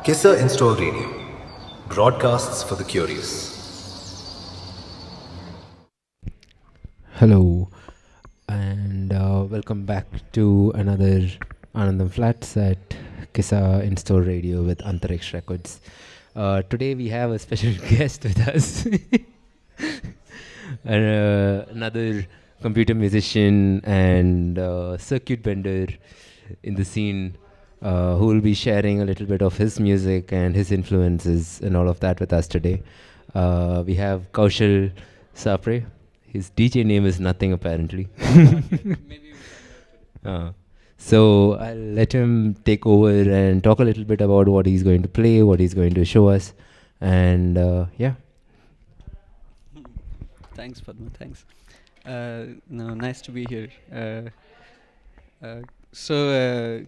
KISSA In-Store Radio, broadcasts for the curious. Hello, and welcome back to another Anandham FLATS at KISSA In-Store Radio with Antariksh Records. Today we have a special guest with us, another computer musician and circuit bender in the scene, who will be sharing a little bit of his music and his influences and all of that with us today. We have Kaushal Sapre. His DJ name is nothing apparently. So I'll let him take over and talk a little bit about what he's going to play, what he's going to show us, and yeah. Thanks, Padma. Thanks. No, nice to be here. So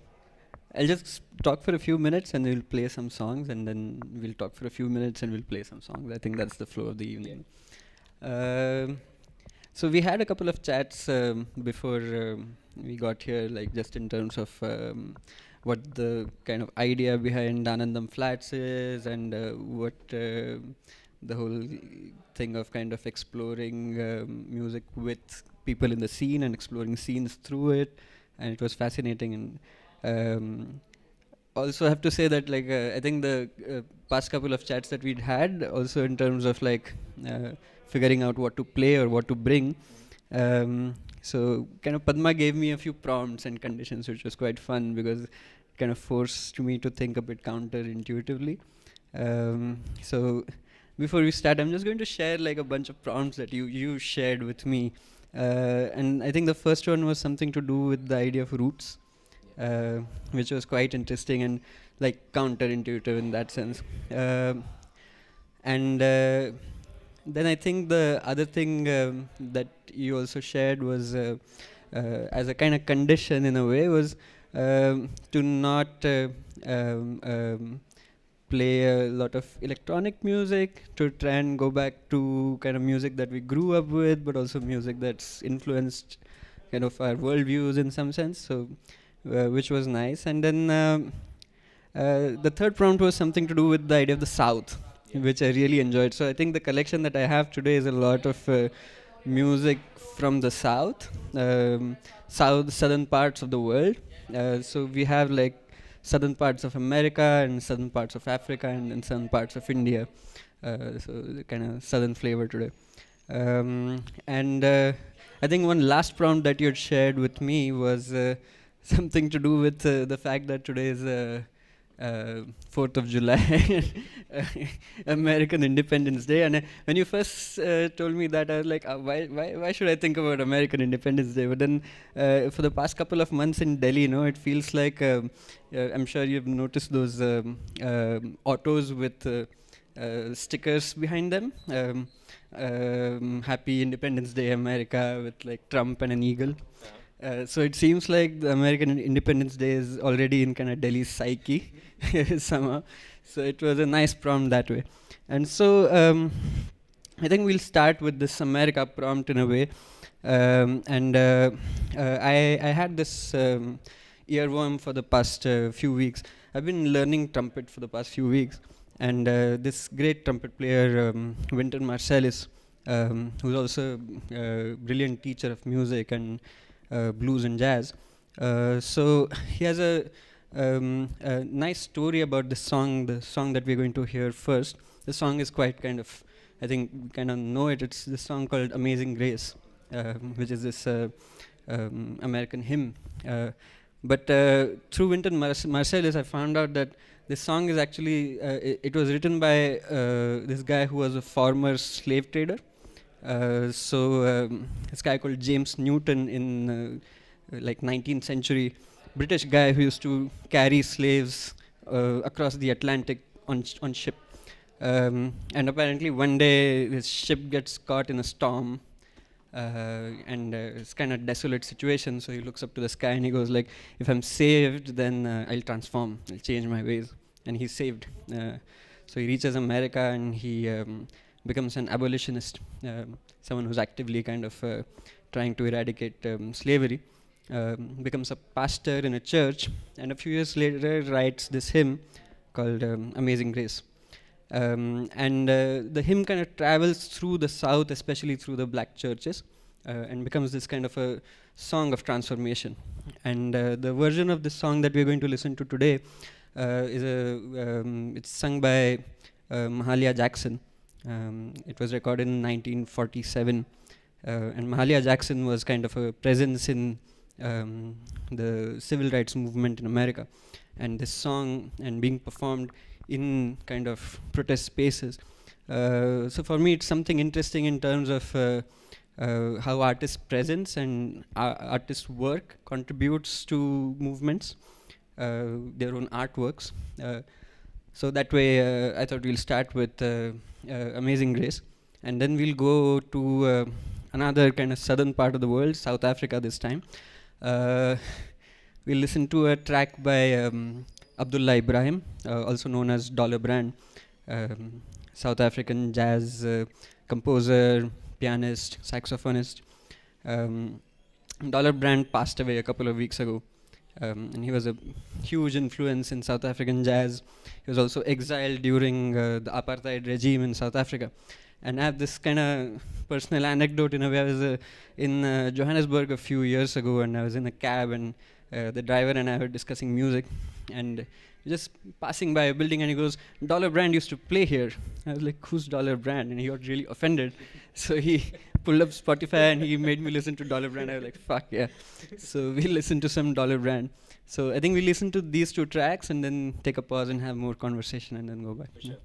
I'll just talk for a few minutes and we'll play some songs, and then we'll talk for a few minutes and we'll play some songs. I think that's the flow of the evening. So we had a couple of chats before we got here, like just in terms of what the kind of idea behind Anandham Flats is, and what the whole thing of kind of exploring music with people in the scene and exploring scenes through it, and it was fascinating. And also have to say that like I think the past couple of chats that we'd had also in terms of like figuring out what to play or what to bring, so kind of Padma gave me a few prompts and conditions, which was quite fun because it kind of forced me to think a bit counterintuitively. So before we start, I'm just going to share like a bunch of prompts that you shared with me, and I think the first one was something to do with the idea of roots, which was quite interesting and like counterintuitive in that sense. And then I think the other thing that you also shared was as a kind of condition in a way was to not play a lot of electronic music, to try and go back to kind of music that we grew up with, but also music that's influenced kind of our worldviews in some sense. So which was nice. And then the third prompt was something to do with the idea of the South, which I really enjoyed. So I think the collection that I have today is a lot of music from the South, southern parts of the world. So we have like southern parts of America and southern parts of Africa and southern parts of India. So the kind of southern flavor today. And I think one last prompt that you had shared with me was something to do with the fact that today is 4th of July, American Independence Day. And when you first told me that, I was like, why should I think about American Independence Day? But then for the past couple of months in Delhi, it feels like, I'm sure you've noticed those autos with stickers behind them. Happy Independence Day, America, with like Trump and an eagle. So it seems like the American Independence Day is already in kind of Delhi's psyche somehow. So it was a nice prompt that way. And so I think we'll start with this America prompt in a way. I had this earworm for the past few weeks. I've been learning trumpet for the past few weeks. And this great trumpet player, Wynton Marsalis, who's also a brilliant teacher of music and blues and jazz. So he has a nice story about this song, the song that we're going to hear first. The song is quite kind of, I think we kind of know it. It's this song called Amazing Grace, which is this American hymn. But through Wynton Marsalis, I found out that this song is actually, it was written by this guy who was a former slave trader. This guy called James Newton in like 19th century British guy who used to carry slaves across the Atlantic on ship. And apparently one day his ship gets caught in a storm, and it's kind of desolate situation. So he looks up to the sky and he goes like, if I'm saved, then I'll transform, I'll change my ways. And he's saved. So he reaches America and he becomes an abolitionist, someone who's actively kind of trying to eradicate slavery, becomes a pastor in a church, and a few years later writes this hymn called Amazing Grace. And the hymn kind of travels through the South, especially through the black churches, and becomes this kind of a song of transformation. And the version of this song that we're going to listen to today it's sung by Mahalia Jackson. It was recorded in 1947, and Mahalia Jackson was kind of a presence in the civil rights movement in America. And this song and being performed in kind of protest spaces. So for me, it's something interesting in terms of how artists' presence and artists' work contributes to movements, their own artworks. So that way, I thought we'll start with Amazing Grace, and then we'll go to another kind of southern part of the world, South Africa this time. We'll listen to a track by Abdullah Ibrahim, also known as Dollar Brand, South African jazz composer, pianist, saxophonist. Dollar Brand passed away a couple of weeks ago, and he was a huge influence in South African jazz. He was also exiled during the apartheid regime in South Africa. And I have this kind of personal anecdote in a way. I was in Johannesburg a few years ago, and I was in a cab, and the driver and I were discussing music, and just passing by a building, and he goes, Dollar Brand used to play here. I was like, who's Dollar Brand? And he got really offended. So he pulled up Spotify and he made me listen to Dollar Brand. I was like, fuck yeah. So we listened to some Dollar Brand. So I think we listen to these two tracks and then take a pause and have more conversation and then go back. For sure.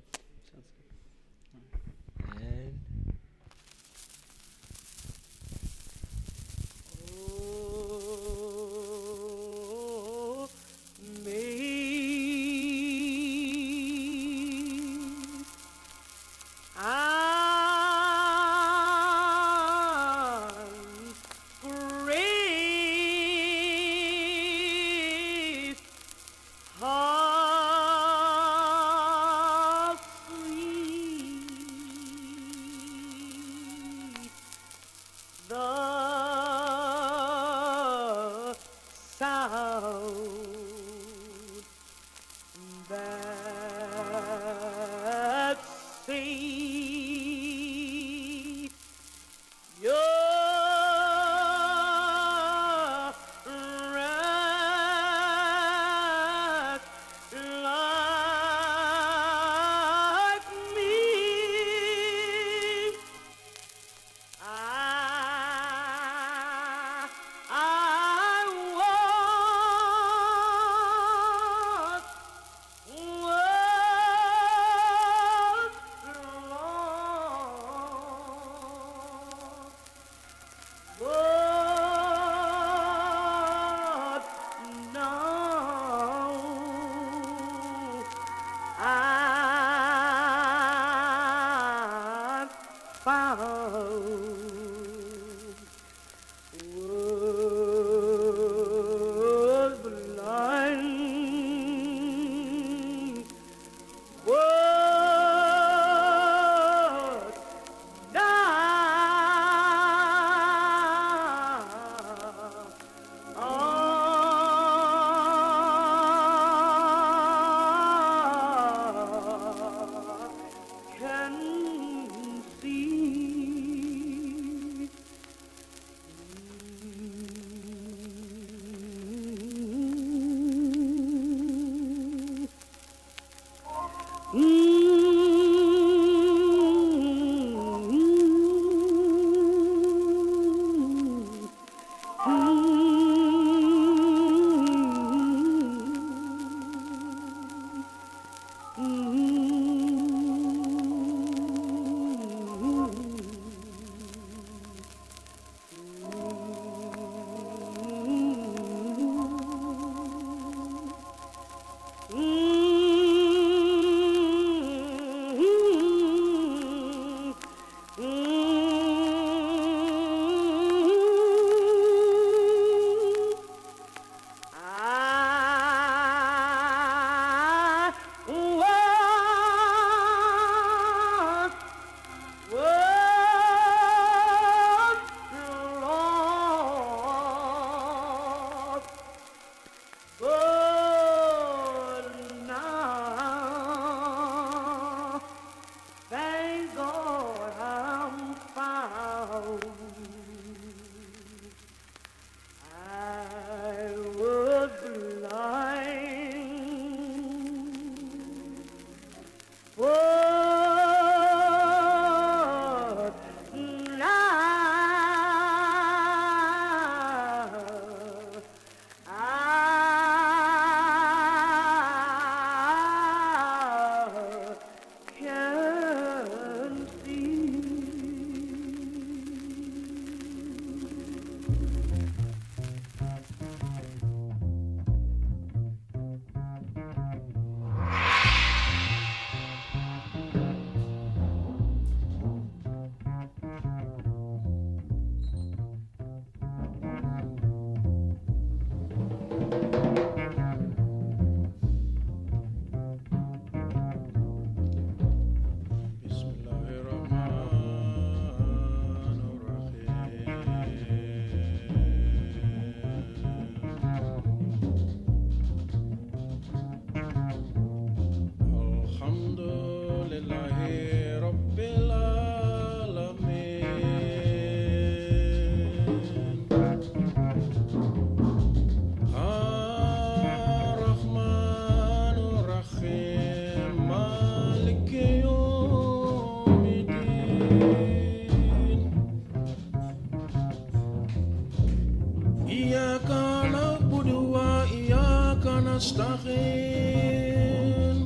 المستقيم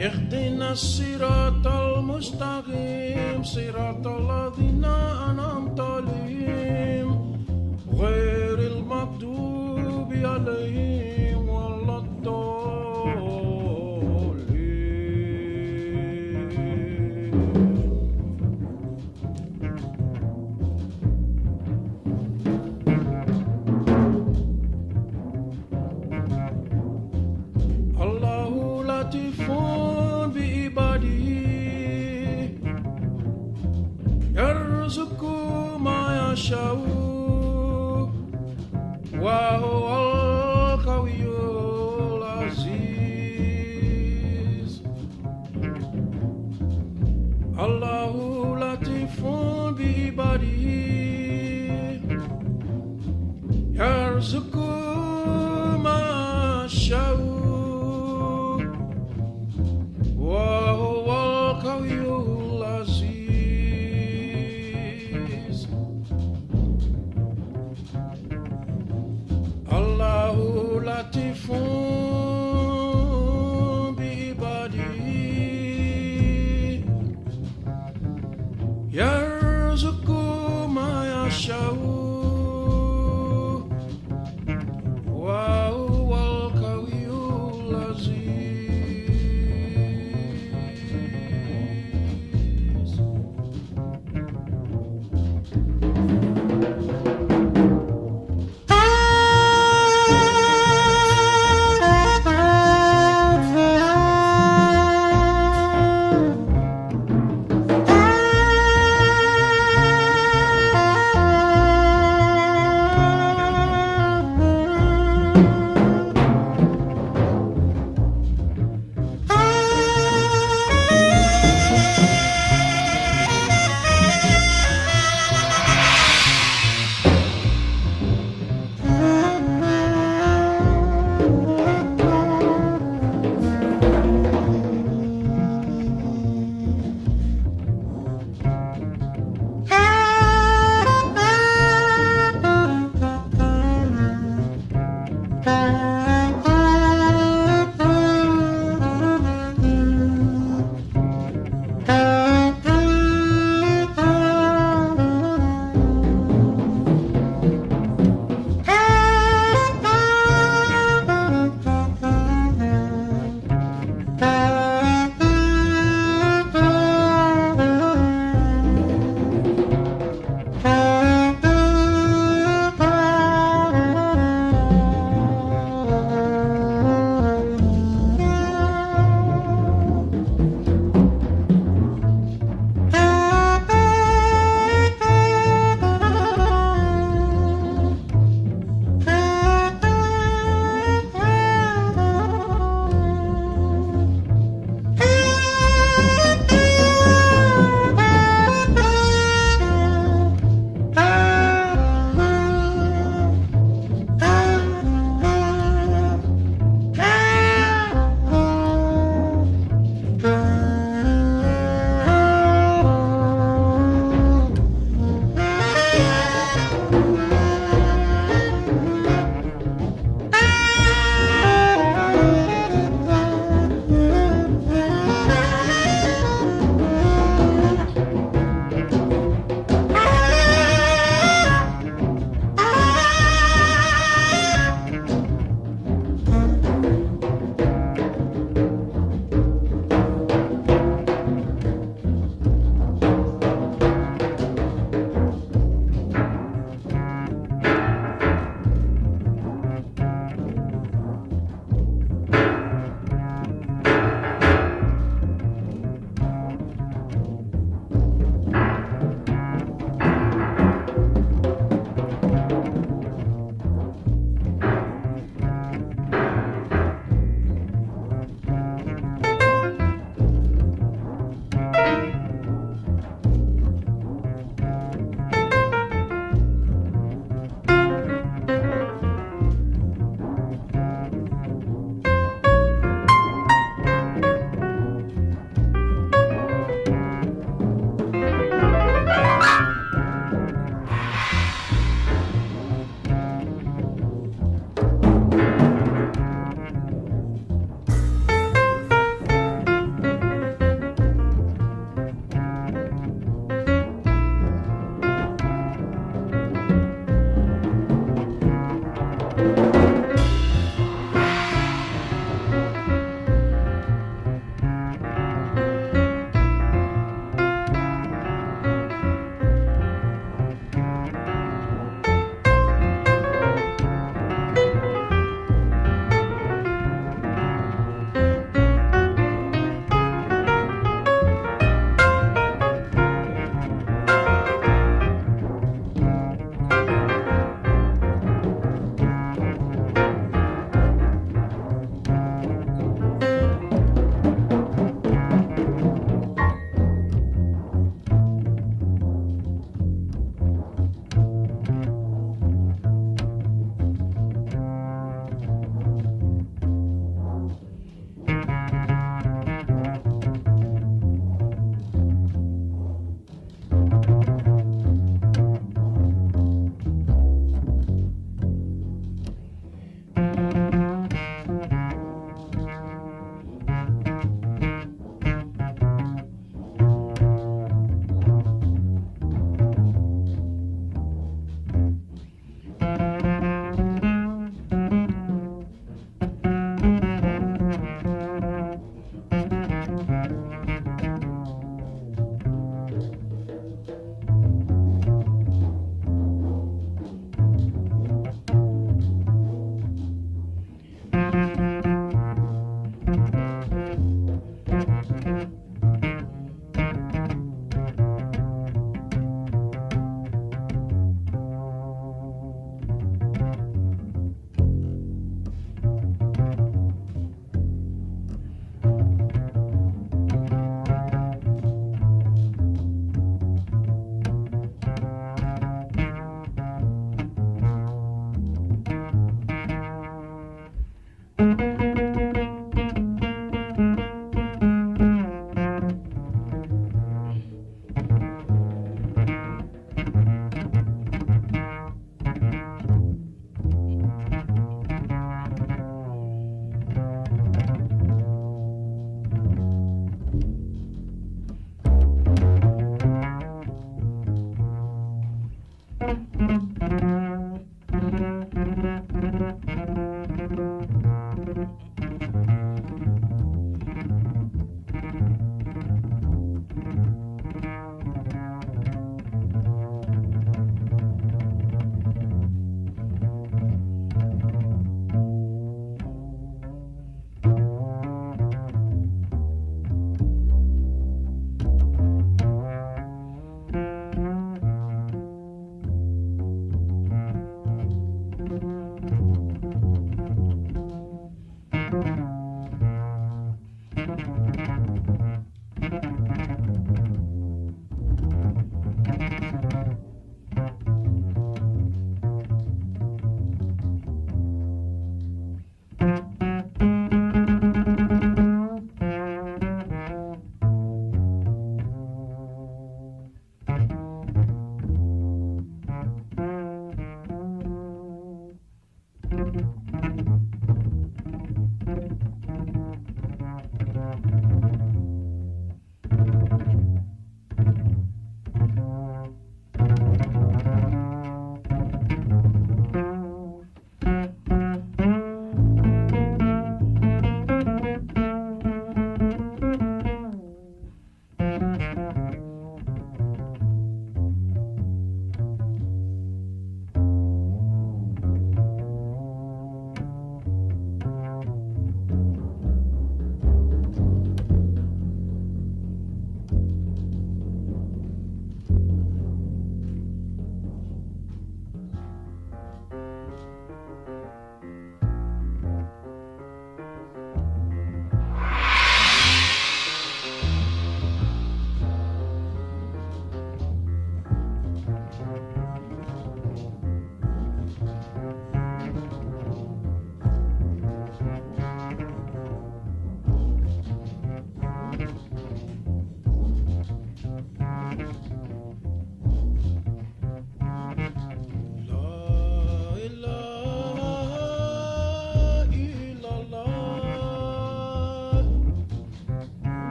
اهدنا الصراط المستقيم صراط الذين أنعمت عليهم غير المغضوب عليهم ولا الضالين الله لطيف بعباده يرزق ما يشاء وهو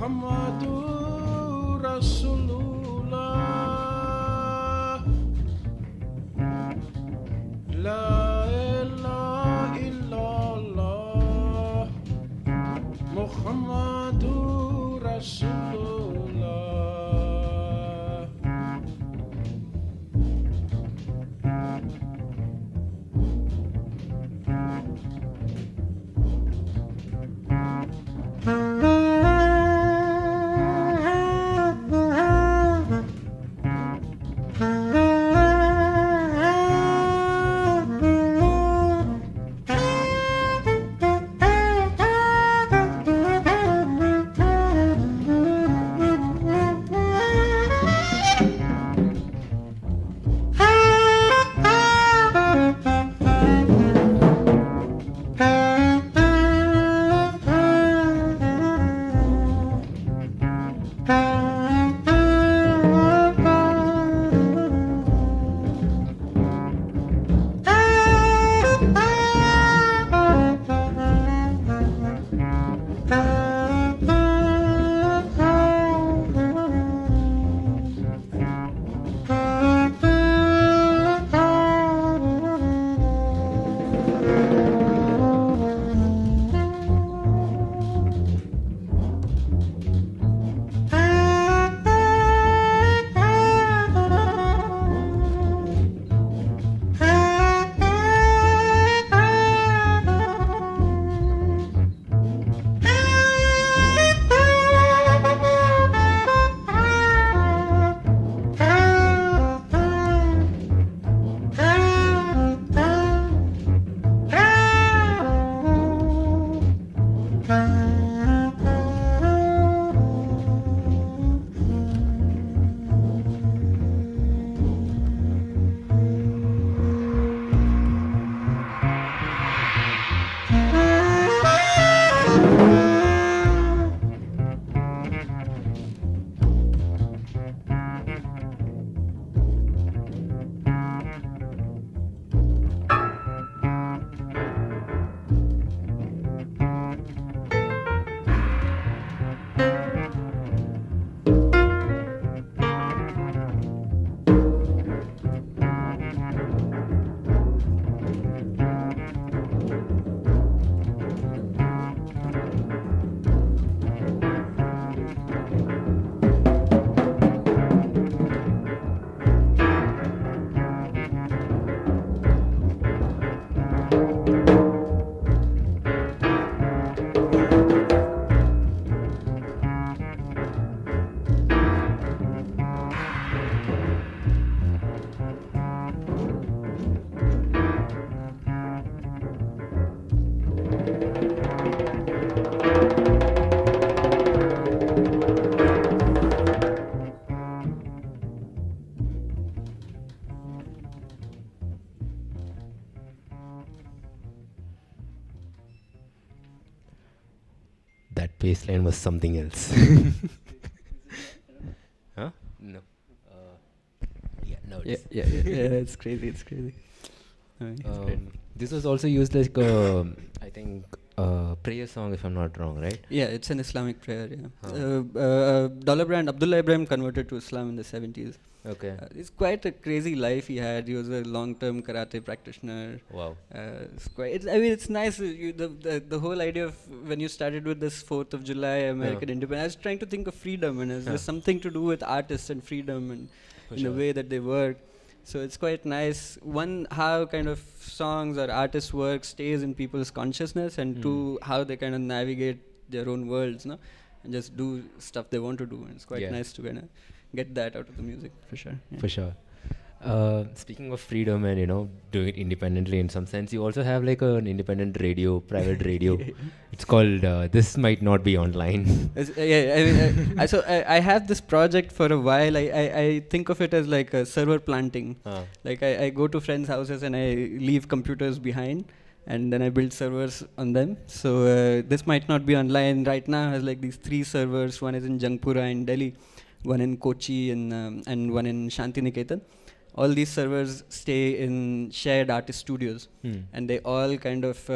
Muhammadur Rasulullah La ilaha illallah Muhammadur Rasulullah That bass line was something else. Huh? No. Yeah, no. It's crazy. It's crazy. It's great. This was also used like I think prayer song, if I'm not wrong, right? Yeah, it's an Islamic prayer. Dollar Brand Abdullah Ibrahim converted to Islam in the 70s. Okay. It's quite a crazy life he had. He was a long-term karate practitioner. Wow. It's nice. The whole idea of when you started with this 4th of July American Independence, I was trying to think of freedom, and there's something to do with artists and freedom and the way that they work. So it's quite nice. One, how kind of songs or artists' work stays in people's consciousness, and two, how they kind of navigate their own worlds, no, and just do stuff they want to do. And it's quite nice to kind of get that out of the music, for sure. Yeah. For sure. Speaking of freedom and doing it independently in some sense, you also have like an independent radio, private radio. It's called This Might Not Be Online. I have this project for a while. I think of it as like a server planting. Like I go to friends' houses and I leave computers behind, and then I build servers on them. So This Might Not Be Online right now has like these 3 servers. One is in Jangpura in Delhi, one in Kochi, and one in Shantiniketan. all these servers stay in shared artist studios, and they all kind of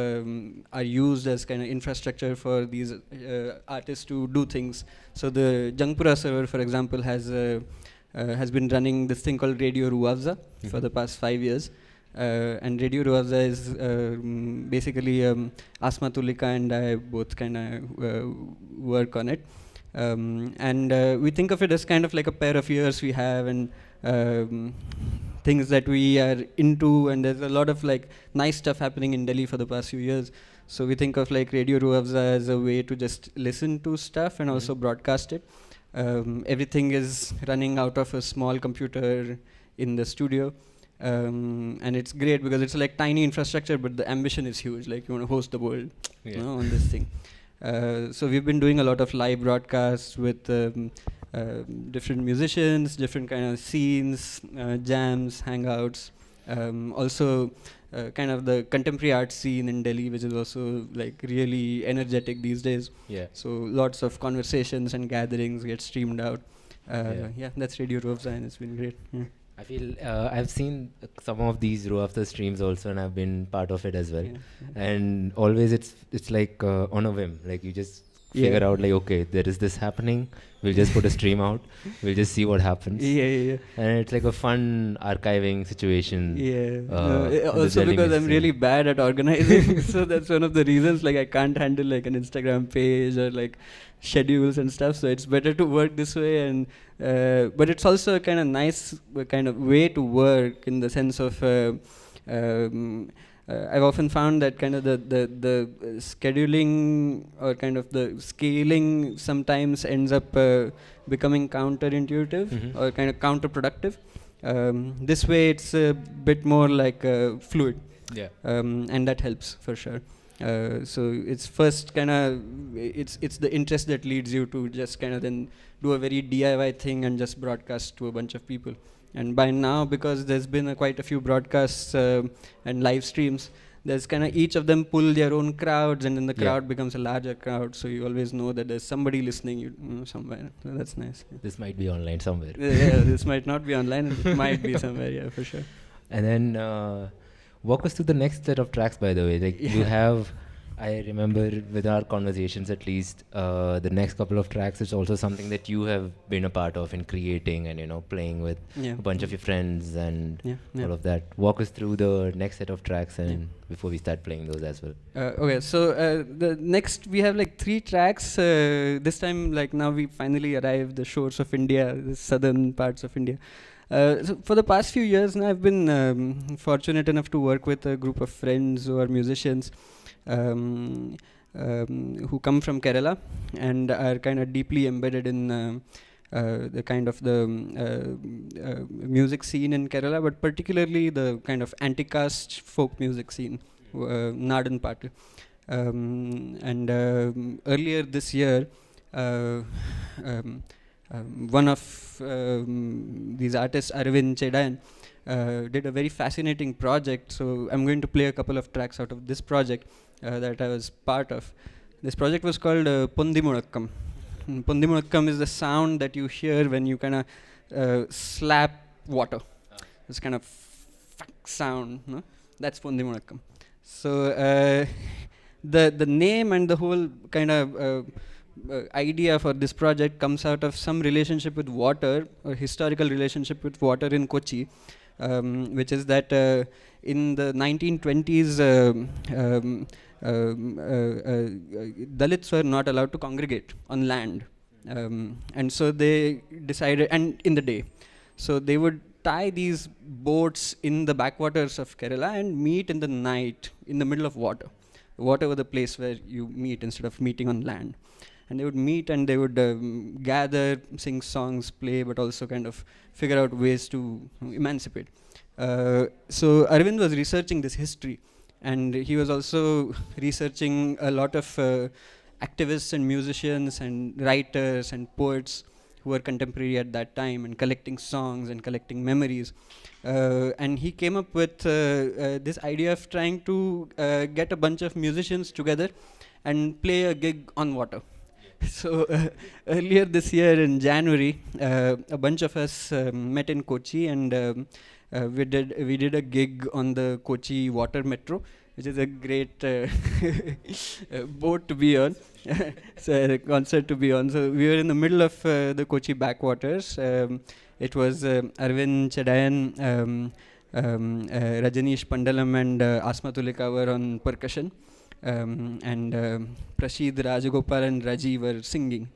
are used as kind of infrastructure for these artists to do things. So the Jangpura server, for example, has been running this thing called Radio Ruafza for the past 5 years. And Radio Ruafza is basically Asma Tulika and I both kind of work on it. And we think of it as kind of like a pair of ears we have, and things that we are into, and there's a lot of like nice stuff happening in Delhi for the past few years. So we think of like Radio Ruafza as a way to just listen to stuff and also broadcast it. Everything is running out of a small computer in the studio. And it's great because it's like tiny infrastructure, but the ambition is huge. Like you want to host the world, on this thing. So we've been doing a lot of live broadcasts with different musicians, different kind of scenes, jams, hangouts. Also, kind of the contemporary art scene in Delhi, which is also like really energetic these days. Yeah. So lots of conversations and gatherings get streamed out. That's Radio Ruafza, and it's been great. Yeah. I feel I've seen some of these row after streams also, and I've been part of it as well. And always it's like on a whim. Like you just figure out like, okay, there is this happening. We'll just put a stream out. We'll just see what happens. And it's like a fun archiving situation. Also because I'm really bad at organizing, so that's one of the reasons. Like I can't handle like an Instagram page or like schedules and stuff. So it's better to work this way, and but it's also a kind of nice kind of way to work in the sense of. I've often found that kind of the scheduling or kind of the scaling sometimes ends up becoming counterintuitive or kind of counterproductive. This way it's a bit more like fluid, and that helps for sure. So it's first kind of it's the interest that leads you to just kind of then do a very DIY thing and just broadcast to a bunch of people. And by now, because there's been quite a few broadcasts and live streams, there's kind of each of them pull their own crowds, and then the crowd becomes a larger crowd. So you always know that there's somebody listening somewhere. So that's nice. This might be online somewhere. This might not be online. It might be somewhere. For sure. And then walk us through the next set of tracks. By the way, like you have. I remember with our conversations at least, the next couple of tracks is also something that you have been a part of in creating and, playing with a bunch of your friends and all of that. Walk us through the next set of tracks and before we start playing those as well. Okay, so the next we have like 3 tracks. This time, like now we finally arrived the shores of India, the southern parts of India. So for the past few years now, I've been fortunate enough to work with a group of friends who are musicians. Who come from Kerala and are kind of deeply embedded in the kind of the music scene in Kerala, but particularly the kind of anti-caste folk music scene, Nadan Patu. And earlier this year, one of these artists, Arvind Chedayan, did a very fascinating project. So I'm going to play a couple of tracks out of this project that I was part of. This project was called Pondi Mudakkam. Pondi Mudakkam is the sound that you hear when you kind of slap water. This kind of sound, no? That's Pondi Mudakkam. So the name and the whole kind of idea for this project comes out of some relationship with water, or historical relationship with water in Kochi, which is that in the 1920s, Dalits were not allowed to congregate on land. And so they decided, and in the day, so they would tie these boats in the backwaters of Kerala and meet in the night in the middle of water. Water was the place where you meet instead of meeting on land. And they would meet and they would gather, sing songs, play, but also kind of figure out ways to emancipate. So Arvind was researching this history, and he was also researching a lot of activists and musicians and writers and poets who were contemporary at that time, and collecting songs and collecting memories. And he came up with this idea of trying to get a bunch of musicians together and play a gig on water. So earlier this year in January, a bunch of us met in Kochi, and we did a gig on the Kochi water metro, which is a great boat to be on. So a concert to be on. So we were in the middle of the Kochi backwaters. It was Arvind Chedayan, Rajanish Pandalam and Asma Tulika were on percussion, and Prashid, Rajagopal and Raji were singing,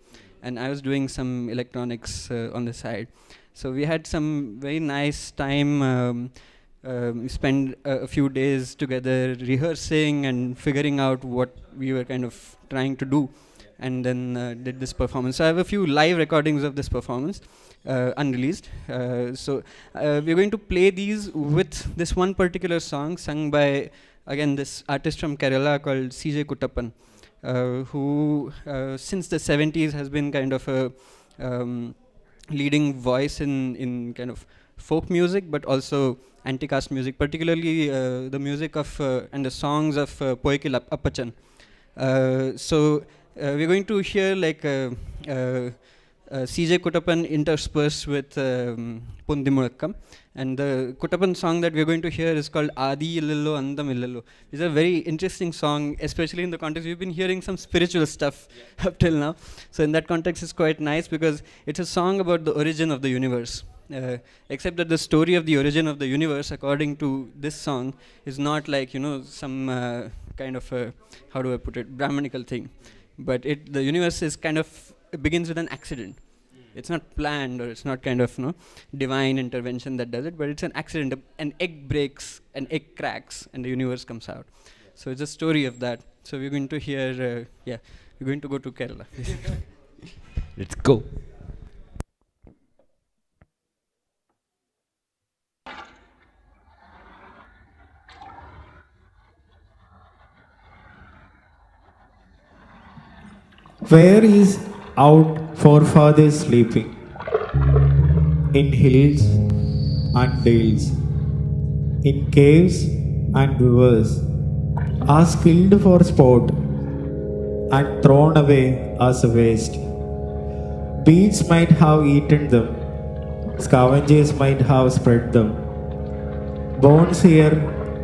and I was doing some electronics on the side. So we had some very nice time. We spent a few days together rehearsing and figuring out what we were kind of trying to do, and then did this performance. So I have a few live recordings of this performance, unreleased. So we're going to play these with this one particular song sung by, again, this artist from Kerala called CJ Kuttappan, who since the 70s has been kind of a leading voice in kind of folk music, but also anti-caste music, particularly the music of and the songs of Poikil Appachan. So we're going to hear like CJ Kuttappan interspersed with Pundi Mulakkam, and the Kuttappan song that we're going to hear is called Adi Illillo Andam Illillo. It's a very interesting song, especially in the context we've been hearing some spiritual stuff up till now. So in that context it's quite nice because it's a song about the origin of the universe. Except that the story of the origin of the universe, according to this song, is not like, some kind of how do I put it, Brahmanical thing. But the universe is kind of, it begins with an accident. It's not planned, or it's not kind of divine intervention that does it, but it's an accident. An egg breaks, an egg cracks, and the universe comes out. So it's a story of that. So we're going to hear, we're going to go to Kerala. Let's go. Where is our forefathers sleeping? In hills and dales, in caves and rivers, are killed for sport and thrown away as a waste. Beasts might have eaten them, scavengers might have spread them. Bones here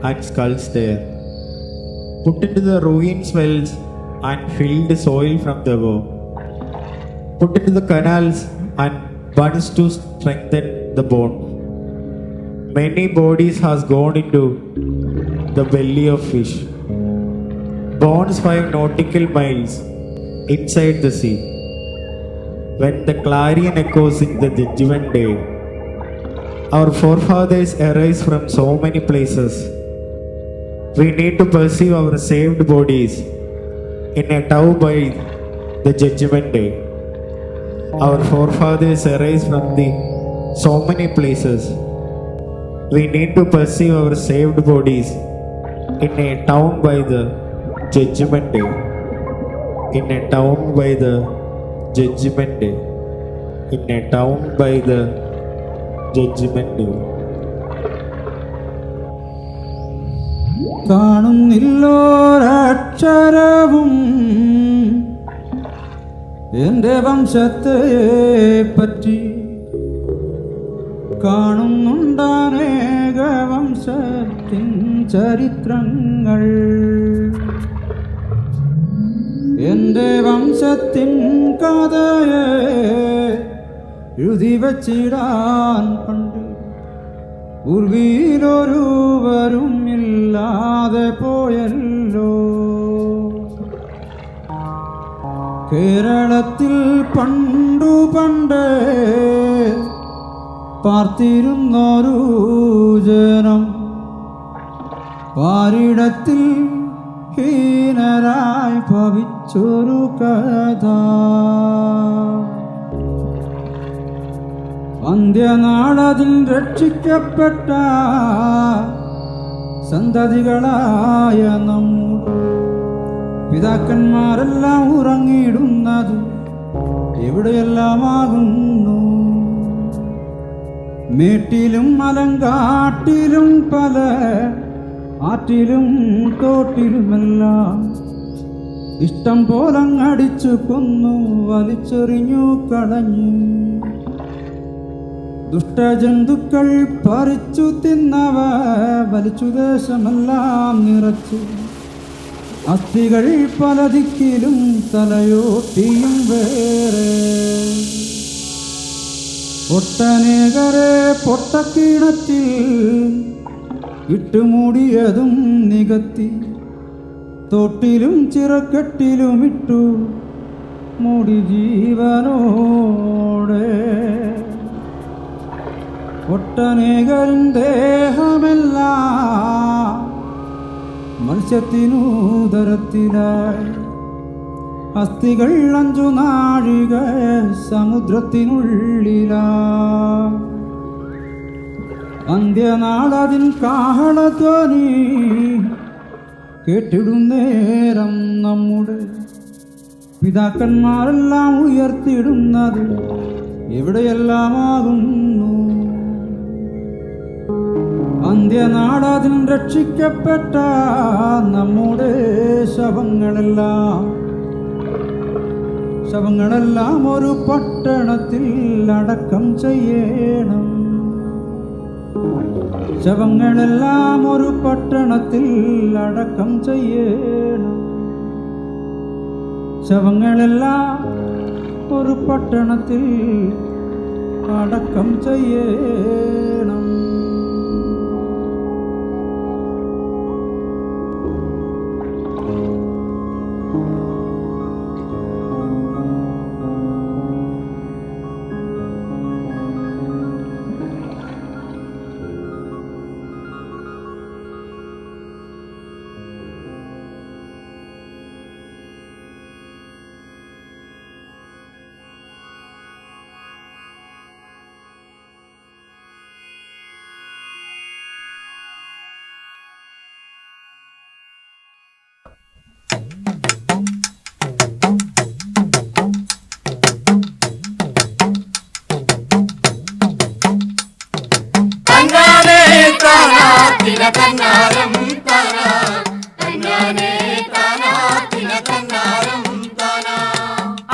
and skulls there, put into the ruins wells and filled soil from the above, put into the canals and buds to strengthen the bone. Many bodies has gone into the belly of fish. Bones 5 nautical miles inside the sea. When the clarion echoes in the judgment day, our forefathers arise from so many places. We need to perceive our saved bodies in a tow by the judgment day. Our forefathers arise from so many places. We need to perceive our saved bodies in a town by the judgment day. In a town by the judgment day. In a town by the judgment day. കാണുന്നില്ലോരക്ഷരവും എൻ്റെ വംശത്തെ പറ്റി, കാണുന്നുണ്ടനേക വംശത്തിൻ ചരിത്രങ്ങൾ. എൻ്റെ വംശത്തിൻ കഥയെ എഴുതി വച്ചിടാൻ പണ്ട് പൂർവീരൊരുവരും ഇല്ലാതെ പോയല്ലോ. കേരളത്തിൽ പണ്ടു പണ്ടേ പാർത്തിരുന്നൊരു ജനം പാരിടത്തിൽ ഹീനരായി ഭവിച്ചൊരു കഥ. അന്ത്യനാളതിൽ രക്ഷിക്കപ്പെട്ട സന്തതികളായ നമ്മുടെ പിതാക്കന്മാരെല്ലാം ഉറങ്ങിയിടുന്നത് എവിടെയെല്ലാമാകുന്നു. മേട്ടിലും മലങ്കാട്ടിലും പല ആറ്റിലും തോട്ടിലുമെല്ലാം ഇഷ്ടം പോലങ്ങടിച്ചു കൊന്നു വലിച്ചെറിഞ്ഞു കളഞ്ഞു. ദുഷ്ട ജന്തുക്കൾ പറിച്ചു തിന്നവ വലിച്ചു ദേശമെല്ലാം നിറച്ചു. അസ്ഥികൾ പല ദിക്കിലും തലയോട്ടിയും വേറെ. ഒട്ടനേകരെ പൊട്ടക്കിണറ്റിൽ ഇട്ടുമൂടിയതും നികത്തി. തോട്ടിലും ചിറക്കെട്ടിലുമിട്ടു മൂടി ജീവനോടെ. ഒട്ടനേകരും ദേഹമെല്ലാം മത്സ്യത്തിനൂദരത്തിലായി. അസ്ഥികൾ 5 നാഴിക സമുദ്രത്തിനുള്ളിലാ. അന്ത്യനാളതിൻ കാഹളധ്വനി കേട്ടിടും നേരം നമ്മുടെ പിതാക്കന്മാരെല്ലാം ഉയർത്തിടുന്നത് എവിടെയെല്ലാമാകുന്നു. അന്ത്യനാളതിൻ രക്ഷിക്കപ്പെട്ട നമ്മുടെ ശവങ്ങളെല്ലാം ഒരു പട്ടണത്തിൽ അടക്കം ചെയ്യണം. ശവങ്ങളെല്ലാം ഒരു പട്ടണത്തിൽ അടക്കം ചെയ്യണം. ശവങ്ങളെല്ലാം ഒരു പട്ടണത്തിൽ അടക്കം ചെയ്യണം.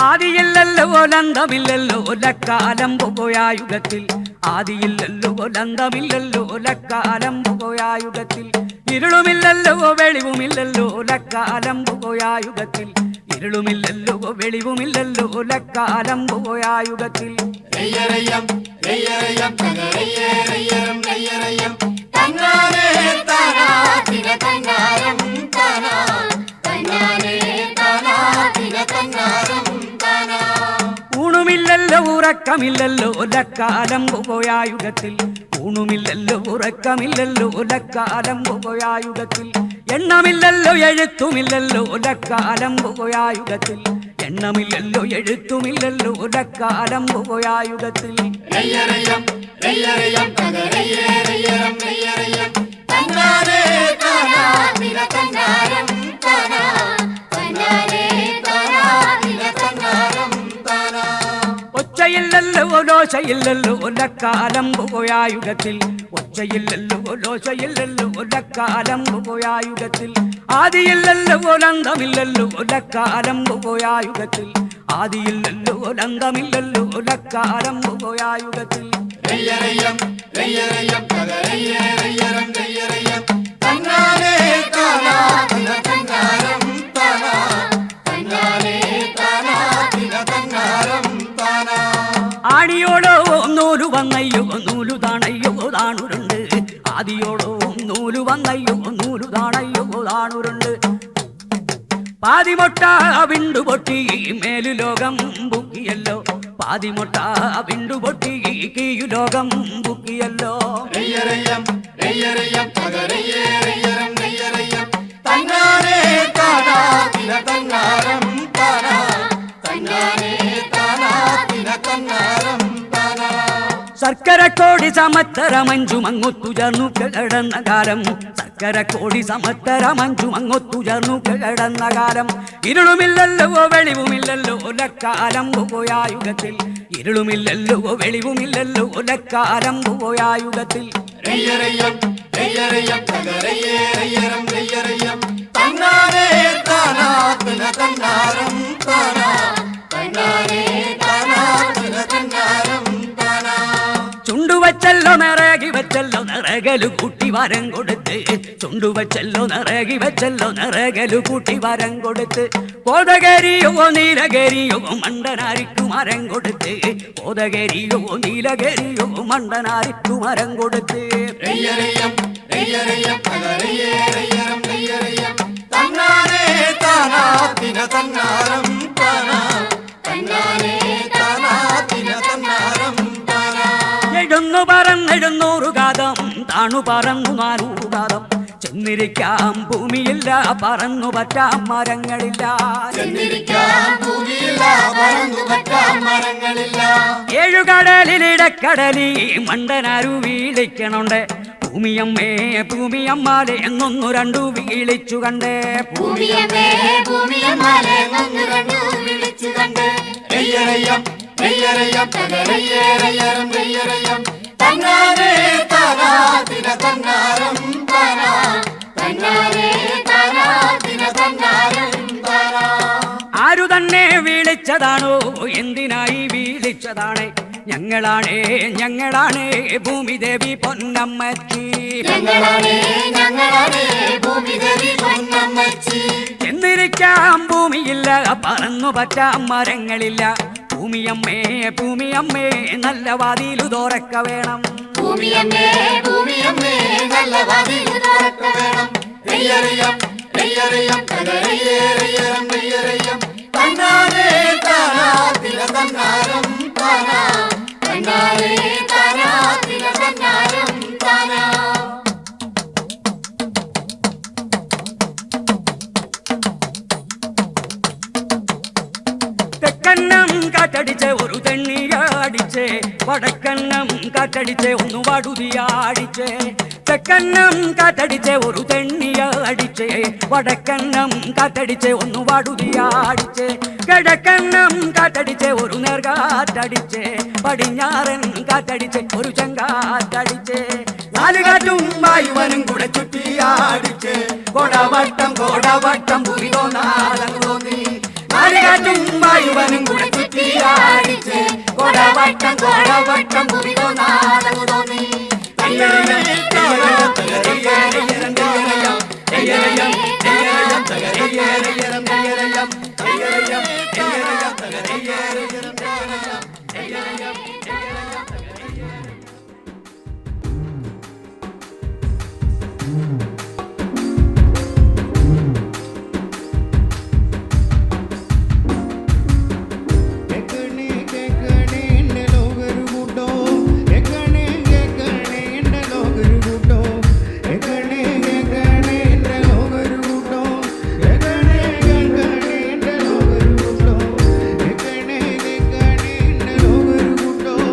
ആദിയില്ലല്ലോ ലന്തമില്ലല്ലോ ലക്കാലം പോയായുഗത്തിൽ. ആദിയില്ലല്ലോ ലന്തമില്ലല്ലോ ലക്കാലം പോയായുഗത്തിൽ. ഇരുളുമില്ലല്ലോ വെളിവുമില്ലല്ലോ ലക്കാലം പോയായുഗത്തിൽ. ഇരുളുമില്ലല്ലോ വെളിവുമില്ലല്ലോ ലക്കാലം പോയായുഗത്തിൽ. ഊണുമില്ലല്ലോ ഉറക്കമില്ലല്ലോ ലക്കാലം പോയായുഗത്തിൽ. ഊണുമില്ലല്ലോ ഉറക്കമില്ലല്ലോ ലക്കാലം പോയായുഗത്തിൽ. എണ്ണമില്ലല്ലോ എഴുത്തുമില്ലല്ലോ ലക്കാലം പോയായുഗത്തിൽ. എണ്ണമില്ലല്ലോ എഴുത്തുമില്ലല്ലോ ലക്കാലം പോയായുഗത്തിൽ. ഒച്ചയില്ലല്ലോ ലോശയില്ലല്ലോ ലക്കാലം പോയായുഗത്തിൽ. ഒച്ചയില്ലല്ലോ ലോശയില്ലല്ലോ ലക്കാലം പോയായുഗത്തിൽ. ആദിയില്ലല്ലോ ലന്തമില്ലല്ലോ ലക്കാലം പോയായുഗത്തിൽ. ആദിയില്ലല്ലോ ലന്തമില്ലല്ലോ ലക്കാലം പോയായുഗത്തിൽ. ആടിയോടോ നൂലു വന്നയ്യോ നൂലു താണയ്യോ താണുരുണ്ട്. ആദിയോടോ നൂലു വന്നയ്യോ നൂലു താണയ്യോ താണുരുണ്ട്. പാതിമൊട്ട വിണ്ടുപൊട്ടി മേലു ലോകം ബുക്കിയല്ലോ. പാതിമൊട്ട വിണ്ടുപൊട്ടി കീയു ലോകം ബുക്കിയല്ലോ. ശർക്കരക്കോടി സമത്തരമഞ്ചു മങ്ങൊത്തു ചേർന്നു കിടന്ന കാലം. ശർക്കരക്കോടി സമത്തരമഞ്ചു മങ്ങൊത്തു ചേർന്നു കിടന്ന കാലം. ഇരുളുമില്ലല്ലോ വെളിവുമില്ലല്ലോ ലക്കാലം പോയായുഗത്തിൽ. ഇരുളുമില്ലല്ലോ വെളിവുമില്ലല്ലോ ലക്കാലം പോയായുഗത്തിൽ. ചുണ്ടുവച്ച നരകലു കൂട്ടി വരം കൊടുത്ത് ചുണ്ടുവച്ചല്ലോ നിറകി വെച്ചല്ലോ നിറകലു കൂട്ടി വരം കൊടുത്ത് കോതകരിയോ നീലകരിയോ മണ്ടനാരിക്കു മരം കൊടുത്ത് കോതകരിയോ നീലകരിയോ മണ്ടനാരിക്കു മരം കൊടുത്ത് എഴുന്നു പറന്നെഴുന്നൂറു കാതം താണു പറന്നു 400 കാതം ചെന്നിരിക്കാം ഭൂമിയില്ല പറന്നു പറ്റാം മരങ്ങളില്ല ഏഴുകടലിലിടക്കടലി മണ്ടനാരു വീളിക്കണുണ്ട് ഭൂമിയമ്മേ ഭൂമിയമ്മാലെ എന്നൊന്നു രണ്ടു വീളിച്ചു കണ്ടേ ആരു തന്നെ വിളിച്ചതാണോ എന്തിനായി വിളിച്ചതാണ് ഞങ്ങളാണേ ഞങ്ങളാണേ ഭൂമിദേവി പൊന്നമ്മച്ചി എന്നിരിക്കാം ഭൂമിയില്ല പറന്നു പറ്റാം മരങ്ങളില്ല ഭൂമിയമ്മേ ഭൂമിയമ്മേ നല്ല വാതിലു തുറക്ക വേണം തെക്കന്നം കാറ്റടിച്ച് ഒരു തെണ്ണിയാടിച്ച് വടക്കന്നം കാറ്റടിച്ച് ഒന്ന് വടുതിയാടിച്ച് തെക്കന്നം കാറ്റടിച്ച് ഒരു തെണ്ണിയാടിച്ച് വടക്കന്നം കാറ്റടിച്ച് ഒന്ന് വടുതിയാടിച്ച് കിഴക്കന്നം കാറ്റടിച്ച് ഒരു നേർകാറ്റടിച്ച് പടിഞ്ഞാറൻ കാറ്റടിച്ച് ഒരു ചെങ്കാറ്റടിച്ച് നാലുകാറ്റും വായുവനും കൂടെ ചുറ്റിയാടിച്ച് കോടവട്ടം കോടവട്ടം ഭൂമി തോന്നി നാലുകാറ്റും വായുവനും കൂടെ ചുറ്റിയാടിച്ച് കോടവട്ടം കോടവട്ടം ഭൂമി തോന്നി ൂട്ടോ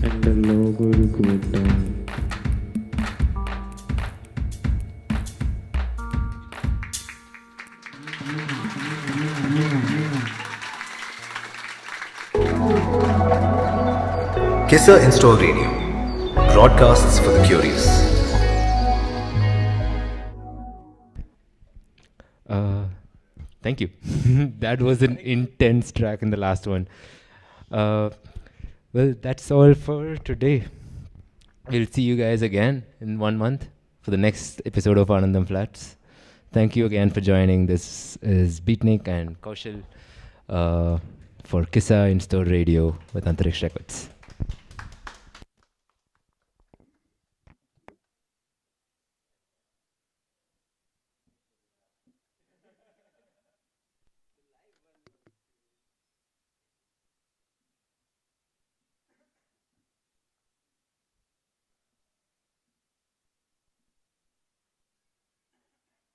എൻ്റെ ലോകം ഒരു കൂട്ടാണ്. KISSA In-Store Radio. Broadcasts for the curious. Thank you. That was an intense track in the last one. Well, that's all for today. We'll see you guys again in 1 month for the next episode of Anandham FLATS. Thank you again for joining. This is beatnyk and Kaushal for KISSA In-Store Radio with Antariksh Records.